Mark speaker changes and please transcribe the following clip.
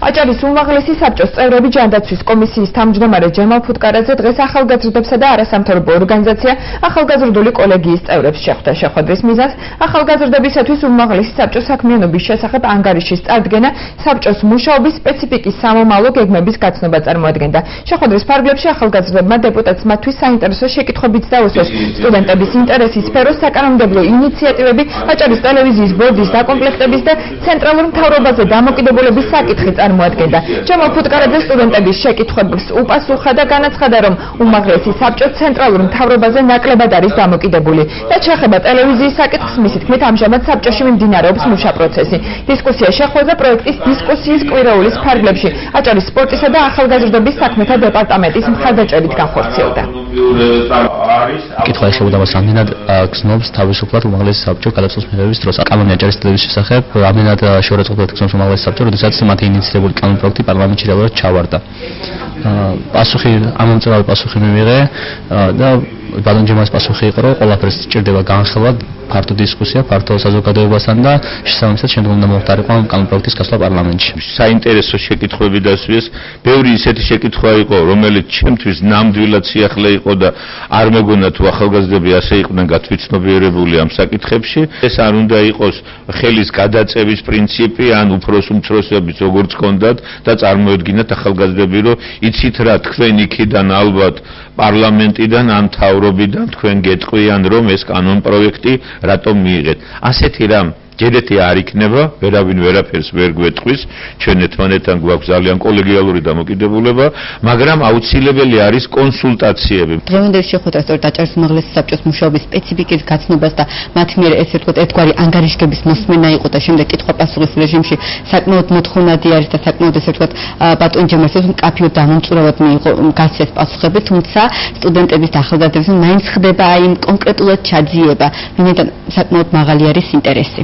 Speaker 1: აჭარის უმაღლესი საბჭოს წევრები ჯანდაცვის კომისიის თავმჯდომარე ჯემალ ფუტკარაძე დღეს ახალგაზრდებსა და არასამთავრობო ორგანიზაცია ახალგაზრდული კოლეგიის წევრებს შეხვდა. შეხვედრის მიზანს ახალგაზრდებისათვის უმაღლესი საბჭოს საქმიანობის შესახებ ანგარიშის წარდგენა, საბჭოს მუშაობის სპეციფიკის სამომავლო გეგმების გაცნობა წარმოადგენდა. შეხვედრის ფარგლებში ახალგაზრდებმა დეპუტატს მათთვის საინტერესო შეკითხვებიც დაუსვეს. სტუდენტების ინტერესის სფეროს საკანონმდებლო ინიციატივები, აჭარის ტელევიზიის ბორდის დაკომპლექტების და ცენტრალურ მთავრობაზე დამოკიდებულების საკითხი წარმოადგენდა. ჯემალ ფუტკარაძე სტუდენტების შეკითხვებს უპასუხა და განაცხადა, რომ უმაღლესი საბჭო ცენტრალურ მთავრობაზე ნაკლებად არის დამოკიდებული. რაც შეეხება ტელევიზიის საკითხს, მისი თქმით, ამჟამად საბჭოში მიმდინარეობს მუშა პროცესი. დისკუსია შეხვედრა პროექტის დისკუსიის კვირაულის ფარგლებში აჭარის სპორტისა და ახალგაზრდობის საქმეთა დეპარტამენტის მხარდაჭერით განხორციელდა.
Speaker 2: კითხვა ეხებოდა მას ამდენად გზნობს თავისუფლად უმაღლესი საბჭო გადაწყვეტის მიღების დროს. კანონი აჭარის ტელევიზიის შესახებ ამდენად შეურაცხყოფად გზნობს უმაღლესი საბჭო, როდესაც მათი ინიციირებული კანონური პროექტი პარლამენტში რეალურად ჩავარდა. ამომწერავი პასუხი მივიღე და ბატონ ჯემალის პასუხი იყო, რომ ყველაფერს სჭირდება განხილვა, ფართო დისკუსია, ფართო საზოგადოებასთან და შესაბამისად შემდგომ უნდა მოხდარიყო ამ კანონური პროექტის გასვლა პარლამენტში.
Speaker 3: საინტერესო შეკითხვები დასვიეს. ბევრი ისეთი შეკითხვა იყო, რომელიც ჩემთვის ნამდვილად სიახლე იყო და არ მეგონა თუ ახალგაზრდები ასე იყვნენ გათვითცნობიერებული ამ საკითხებში. ეს არ უნდა იყოს ხელის გადაწევის პრინციპი, ან უფროს უმცროსების როგორც ჰქონდათ და წარმოედგინათ ახალგაზრდები, რომ იცით რა, თქვენ იქიდან ალბათ პარლამენტიდან ან მთავრობიდან თქვენ გეტყვიან, რომ ეს კანონ პროექტი რატომ მიიღეთ. ასეთი რამ ჯერეთი არ იქნება, ვერავინ ვერაფერს ვერ გვეტყვის, ჩვენ ერთმანეთთან გვაქვს ძალიან კოლეგიალური დამოკიდებულება, მაგრამ აუცილებელი არის კონსულტაციები.
Speaker 4: დღევანდელი შეხვედრა სწორედ აჭარის უმაღლესი საბჭოს მუშაობის სპეციფიკის გაცნობას და მათ მიერ ესე ვთქვათ, ერთგვარი ანგარიშგების მოსმენა იყო და შემდეგ კითხვა-პასუხის რეჟიმში საკმაოდ მოთხოვნადი არის და საკმაოდ ესე ვთქვათ, ბატონ ჯემალის მკაფიო და ამომწურავად მიიღო გასცეს პასუხები, თუმცა სტუდენტების და ახალგაზრდების მაინც ხდება აი იმ კონკრეტულად ჩაძიება, ვინაიდან საკმაოდ მაღალი არის ინტერესი.